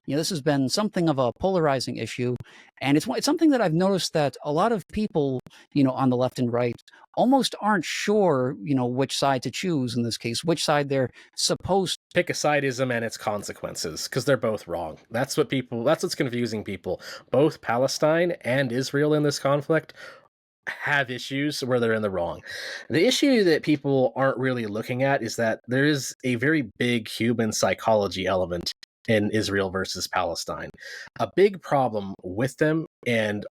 This has been something of a polarizing issue, and it's something that I've noticed that a lot of people, on the left and right, almost aren't sure, which side to choose in this case, which side they're supposed. Pick a sideism and its consequences, because they're both wrong. That's what's confusing people. Both Palestine and Israel in this conflict have issues where they're in the wrong. The issue that people aren't really looking at is that there is a very big human psychology element in Israel versus Palestine. A big problem with them, and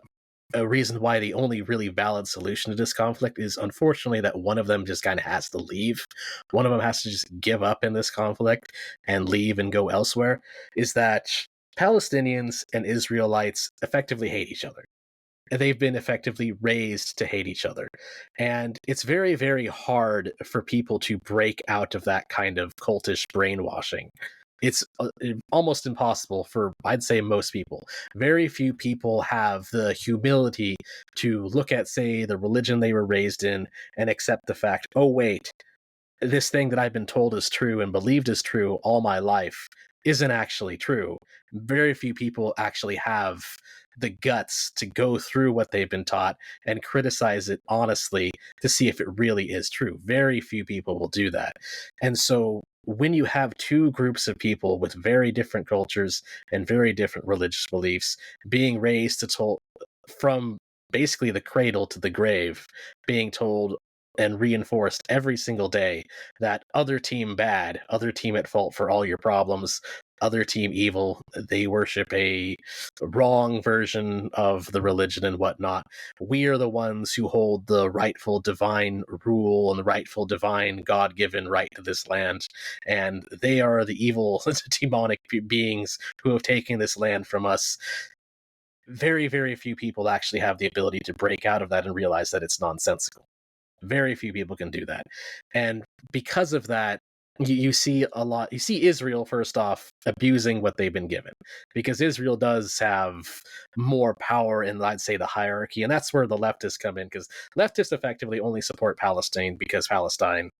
a reason why the only really valid solution to this conflict is, unfortunately, that one of them just kind of has to leave. One of them has to just give up in this conflict and leave and go elsewhere, is that Palestinians and Israelites effectively hate each other. They've been effectively raised to hate each other. And it's very, very hard for people to break out of that kind of cultish brainwashing. It's almost impossible for, I'd say, most people. Very few people have the humility to look at, say, the religion they were raised in and accept the fact, oh, wait, this thing that I've been told is true and believed is true all my life isn't actually true. Very few people actually have the guts to go through what they've been taught and criticize it honestly to see if it really is true. Very few people will do that. And so when you have two groups of people with very different cultures and very different religious beliefs being raised from basically the cradle to the grave, being told and reinforced every single day that other team bad, other team at fault for all your problems, other team evil, they worship a wrong version of the religion and whatnot. We are the ones who hold the rightful divine rule and the rightful divine God-given right to this land, and they are the evil demonic beings who have taken this land from us. Very, very few people actually have the ability to break out of that and realize that it's nonsensical. Very few people can do that. And because of that, you see a lot. You see Israel, first off, abusing what they've been given, because Israel does have more power in, I'd say, the hierarchy. And that's where the leftists come in, because leftists effectively only support Palestine because Palestine,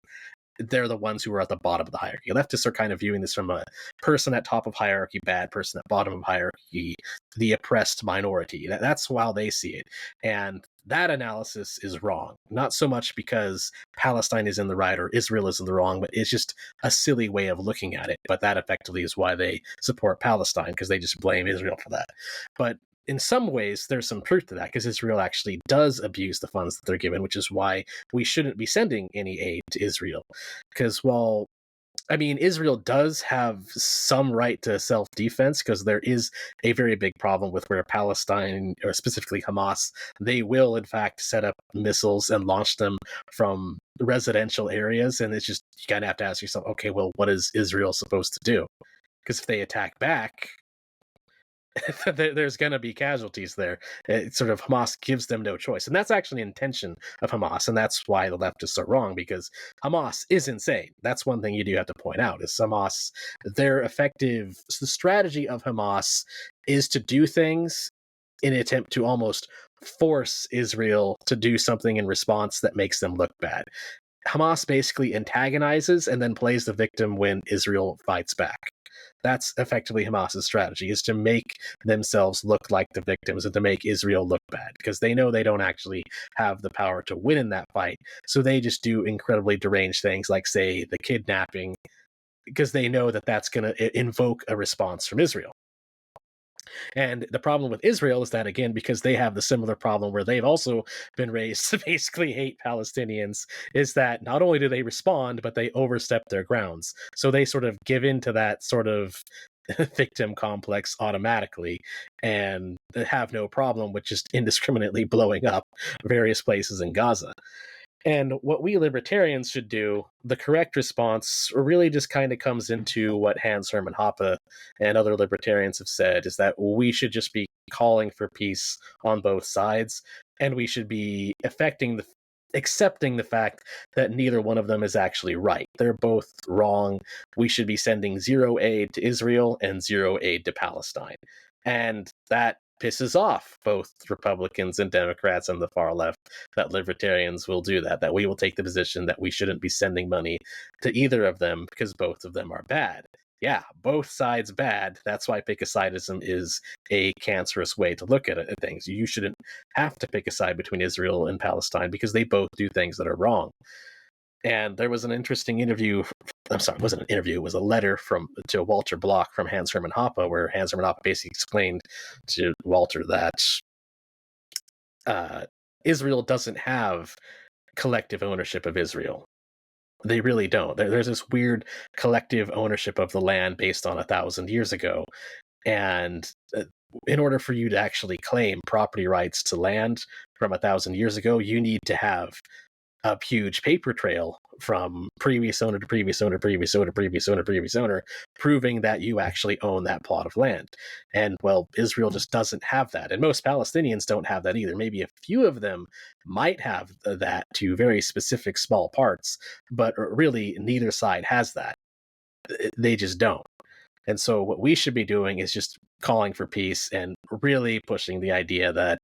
they're the ones who are at the bottom of the hierarchy. Leftists are kind of viewing this from a person at top of hierarchy, bad person at bottom of hierarchy, the oppressed minority. That's how they see it. And that analysis is wrong. Not so much because Palestine is in the right or Israel is in the wrong, but it's just a silly way of looking at it. But that effectively is why they support Palestine, because they just blame Israel for that. But in some ways, there's some truth to that, because Israel actually does abuse the funds that they're given, which is why we shouldn't be sending any aid to Israel. Because Israel does have some right to self-defense, because there is a very big problem with where Palestine, or specifically Hamas, they will in fact set up missiles and launch them from residential areas. And it's just, you kind of have to ask yourself, okay, well, what is Israel supposed to do? Because if they attack back, there's going to be casualties there. It sort of, Hamas gives them no choice. And that's actually an intention of Hamas. And that's why the leftists are wrong, because Hamas is insane. That's one thing you do have to point out, is Hamas, the strategy of Hamas is to do things in an attempt to almost force Israel to do something in response that makes them look bad. Hamas basically antagonizes and then plays the victim when Israel fights back. That's effectively Hamas's strategy, is to make themselves look like the victims and to make Israel look bad, because they know they don't actually have the power to win in that fight. So they just do incredibly deranged things like, say, the kidnapping, because they know that that's going to invoke a response from Israel. And the problem with Israel is that, again, because they have the similar problem where they've also been raised to basically hate Palestinians, is that not only do they respond, but they overstep their grounds. So they sort of give in to that sort of victim complex automatically and have no problem with just indiscriminately blowing up various places in Gaza. And what we libertarians should do, the correct response really just kind of comes into what Hans Hermann Hoppe and other libertarians have said, is that we should just be calling for peace on both sides, and we should be accepting the fact that neither one of them is actually right. They're both wrong. We should be sending zero aid to Israel and zero aid to Palestine. And that pisses off both Republicans and Democrats and the far left, that libertarians will do that we will take the position that we shouldn't be sending money to either of them because both of them are bad. yeah, both sides bad. That's why pick a sidism is a cancerous way to look at things. You shouldn't have to pick a side between Israel and Palestine because they both do things that are wrong. And there was an interesting interview. I'm sorry, it wasn't an interview. It was a letter to Walter Block from Hans Hermann Hoppe, where Hans Hermann Hoppe basically explained to Walter that Israel doesn't have collective ownership of Israel. They really don't. There's this weird collective ownership of the land based on 1,000 years ago. And in order for you to actually claim property rights to land from 1,000 years ago, you need to have a huge paper trail from previous owner to previous owner, previous owner, previous owner, previous owner, proving that you actually own that plot of land. And well, Israel just doesn't have that. And most Palestinians don't have that either. Maybe a few of them might have that to very specific small parts, but really neither side has that. They just don't. And so what we should be doing is just calling for peace and really pushing the idea that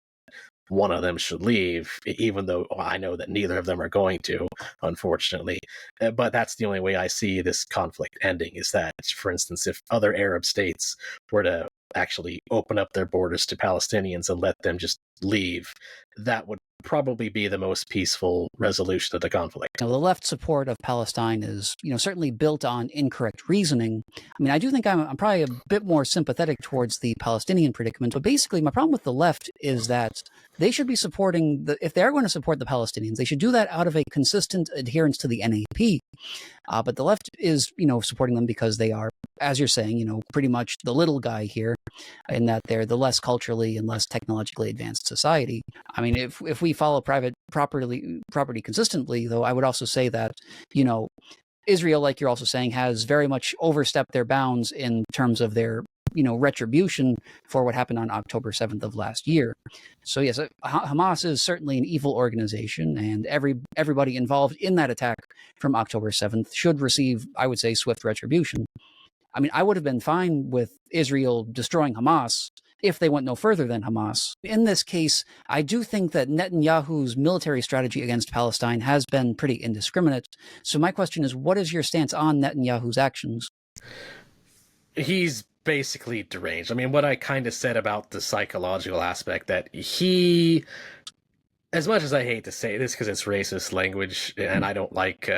one of them should leave, even though I know that neither of them are going to, unfortunately. But that's the only way I see this conflict ending, is that, for instance, if other Arab states were to actually open up their borders to Palestinians and let them just leave, that would probably be the most peaceful resolution of the conflict. The left support of Palestine is, certainly built on incorrect reasoning. I mean, I do think I'm probably a bit more sympathetic towards the Palestinian predicament, but basically my problem with the left is that they should be supporting if they're going to support the Palestinians, they should do that out of a consistent adherence to the NAP. But the left is, supporting them because they are, as you're saying, pretty much the little guy here, in that they're the less culturally and less technologically advanced society. I mean, if we follow private property consistently, though, I would also say that, Israel, like you're also saying, has very much overstepped their bounds in terms of their retribution for what happened on October 7th of last year. So yes, Hamas is certainly an evil organization, and everybody involved in that attack from October 7th should receive, I would say, swift retribution. I mean, I would have been fine with Israel destroying Hamas if they went no further than Hamas. In this case, I do think that Netanyahu's military strategy against Palestine has been pretty indiscriminate. So my question is, what is your stance on Netanyahu's actions? He's basically deranged. I mean, what I kind of said about the psychological aspect, that he, as much as I hate to say this because it's racist language and I don't like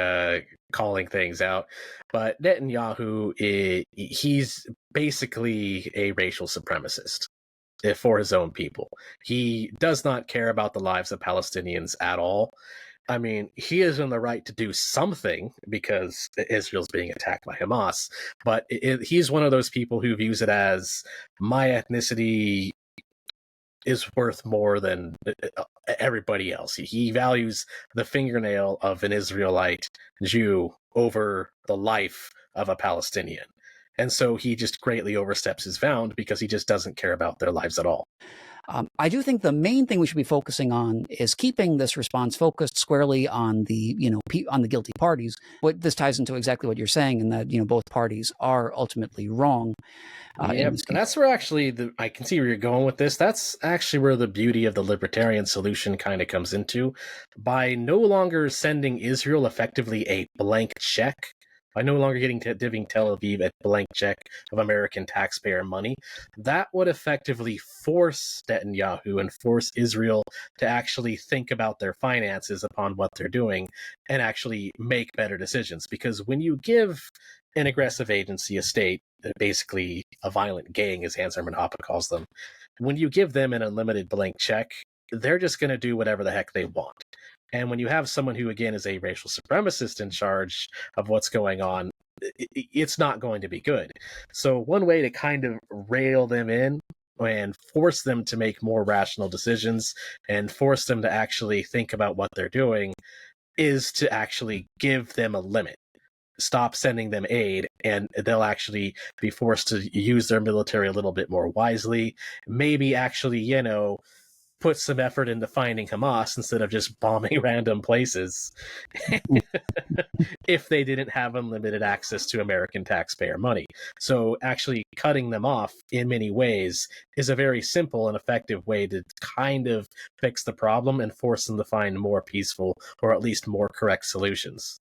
calling things out, but Netanyahu, he's basically a racial supremacist for his own people. He does not care about the lives of Palestinians at all. I mean, he is in the right to do something because Israel's being attacked by Hamas, but he's one of those people who views it as, my ethnicity is worth more than everybody else. He values the fingernail of an Israelite Jew over the life of a Palestinian. And so he just greatly oversteps his bound because he just doesn't care about their lives at all. I do think the main thing we should be focusing on is keeping this response focused squarely on the, on the guilty parties. What this ties into exactly what you're saying, and that, both parties are ultimately wrong. And that's where actually I can see where you're going with this. That's actually where the beauty of the libertarian solution kind of comes into. By no longer sending Israel effectively a blank check, by no longer giving Tel Aviv a blank check of American taxpayer money, that would effectively force Netanyahu and force Israel to actually think about their finances upon what they're doing and actually make better decisions. Because when you give an aggressive agency, a state, basically a violent gang, as Hans Hermann Hoppe calls them, when you give them an unlimited blank check, they're just going to do whatever the heck they want. And when you have someone who, again, is a racial supremacist in charge of what's going on, it's not going to be good. So one way to kind of rail them in and force them to make more rational decisions and force them to actually think about what they're doing is to actually give them a limit. Stop sending them aid, and they'll actually be forced to use their military a little bit more wisely. Maybe actually, put some effort into finding Hamas instead of just bombing random places if they didn't have unlimited access to American taxpayer money. So actually cutting them off in many ways is a very simple and effective way to kind of fix the problem and force them to find more peaceful or at least more correct solutions.